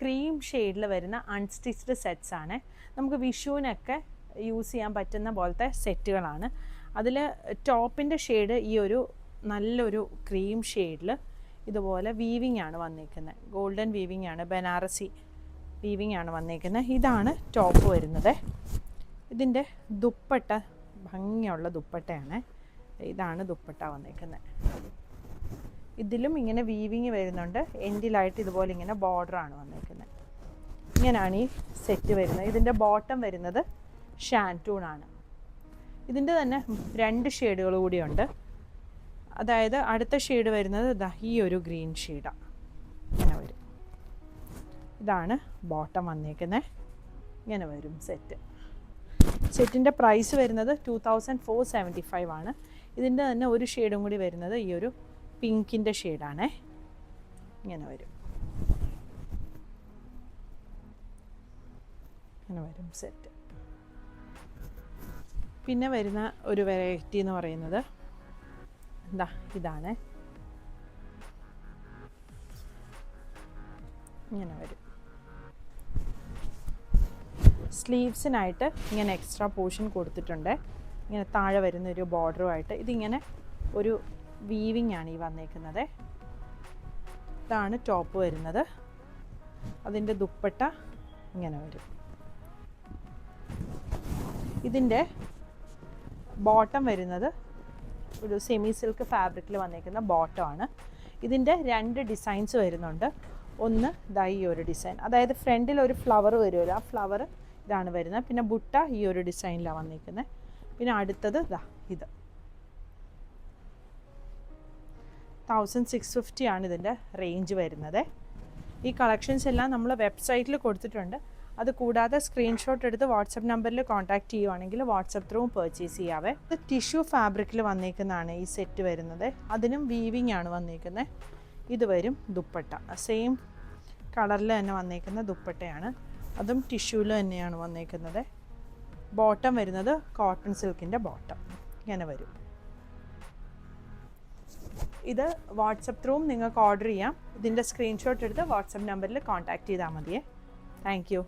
Cream ഷെയ്ഡിൽ വരുന്ന unstitched sets ആണ്. നമുക്ക് വിഷുവിനൊക്കെ യൂസ് ചെയ്യാൻ പറ്റുന്ന പോലത്തെ സെറ്റുകളാണ്. അതിൽ ടോപ്പിൻ്റെ ഷെയ്ഡ് ഈ ഒരു നല്ലൊരു ക്രീം ഷെയ്ഡിൽ ഇതുപോലെ വീവിങ് ആണ് വന്നിരിക്കുന്നത്. ഗോൾഡൻ വീവിങ് ആണ്, ബനാറസി വീവിങ് ആണ് വന്നിരിക്കുന്നത്. ഇതാണ് ടോപ്പ് വരുന്നത്. ഇതിൻ്റെ ദുപ്പട്ട ഭംഗിയുള്ള ദുപ്പട്ടയാണ്. ഇതാണ് ദുപ്പട്ട വന്നിരിക്കുന്നത്. ഇതിലും ഇങ്ങനെ വീവിങ് വരുന്നുണ്ട്. എൻഡിലായിട്ട് ഇതുപോലെ ഇങ്ങനെ ബോർഡറാണ് വന്നിരിക്കുന്നത്. ഇങ്ങനെയാണ് ഈ സെറ്റ് വരുന്നത്. ഇതിൻ്റെ ബോട്ടം വരുന്നത് ഷാൻറ്റൂണാണ്. ഇതിൻ്റെ തന്നെ 2 ഷെയ്ഡുകൾ കൂടിയുണ്ട്. അതായത് അടുത്ത ഷെയ്ഡ് വരുന്നത് ഇതാ ഈ ഒരു ഗ്രീൻ ഷെയ്ഡാണ്. ഇങ്ങനെ വരും. ഇതാണ് ബോട്ടം വന്നിരിക്കുന്നത്. ഇങ്ങനെ വരും സെറ്റ്. സെറ്റിൻ്റെ പ്രൈസ് വരുന്നത് 2475 ആണ്. ഇതിൻ്റെ തന്നെ ഒരു ഷെയ്ഡും കൂടി വരുന്നത് ഈ ഒരു പിങ്കിൻ്റെ ഷെയ്ഡാണേ. ഇങ്ങനെ വരും. ഇങ്ങനെ വരും സെറ്റ്. പിന്നെ വരുന്ന ഒരു വെറൈറ്റി എന്ന് പറയുന്നത് എന്താ ഇതാണ്. ഇങ്ങനെ വരും. സ്ലീവ്സിനായിട്ട് ഇങ്ങനെ എക്സ്ട്രാ പോർഷൻ കൊടുത്തിട്ടുണ്ട്. ഇങ്ങനെ താഴെ വരുന്ന ഒരു ബോർഡറുമായിട്ട് ഇതിങ്ങനെ ഒരു വീവിങ് ആണ് ഈ വന്നേക്കുന്നത്. ഇതാണ് ടോപ്പ് വരുന്നത്. അതിൻ്റെ ദുപ്പട്ട ഇങ്ങനെ വരും. ഇതിൻ്റെ ബോട്ടം വരുന്നത് ഒരു സെമി സിൽക്ക് ഫാബ്രിക്കിൽ വന്നേക്കുന്ന ബോട്ടമാണ്. ഇതിൻ്റെ 2 ഡിസൈൻസ് വരുന്നുണ്ട്. ഒന്ന് ദാ ഈ ഒരു ഡിസൈൻ, അതായത് ഫ്രണ്ടിൽ ഒരു ഫ്ലവർ വരുമല്ലോ, ആ ഫ്ലവർ ഇതാണ് വരുന്നത്. പിന്നെ ബുട്ട ഈ ഒരു ഡിസൈനിലാണ് വന്നിരിക്കുന്നത്. പിന്നെ അടുത്തത് ദാ ഇത് 1650 ആണ് ഇതിൻ്റെ റേഞ്ച് വരുന്നത്. ഈ കളക്ഷൻസ് എല്ലാം നമ്മൾ വെബ്സൈറ്റിൽ കൊടുത്തിട്ടുണ്ട്. അത് കൂടാതെ സ്ക്രീൻഷോട്ട് എടുത്ത് വാട്സപ്പ് നമ്പറിൽ കോൺടാക്റ്റ് ചെയ്യുവാണെങ്കിൽ വാട്സപ്പ് ത്രൂ പർച്ചേസ് ചെയ്യാവേ. ഇത് ടിഷ്യൂ ഫാബ്രിക്കിൽ വന്നിരിക്കുന്നതാണ് ഈ സെറ്റ് വരുന്നത്. അതിനും വീവിങ് ആണ് വന്നിരിക്കുന്നത്. ഇത് വരും ദുപ്പട്ട. സെയിം കളറിൽ തന്നെ വന്നിരിക്കുന്ന ദുപ്പട്ടയാണ്. അതും ടിഷ്യൂവിൽ തന്നെയാണ് വന്നിരിക്കുന്നത്. ബോട്ടം വരുന്നത് കോട്ടൺ സിൽക്കിൻ്റെ ബോട്ടം ഇങ്ങനെ വരും. ഇത് വാട്സപ്പ് ത്രൂവും നിങ്ങൾക്ക് ഓർഡർ ചെയ്യാം. ഇതിൻ്റെ സ്ക്രീൻഷോട്ട് എടുത്ത് വാട്സപ്പ് നമ്പറിൽ കോൺടാക്റ്റ് ചെയ്താൽ മതിയേ. Thank you.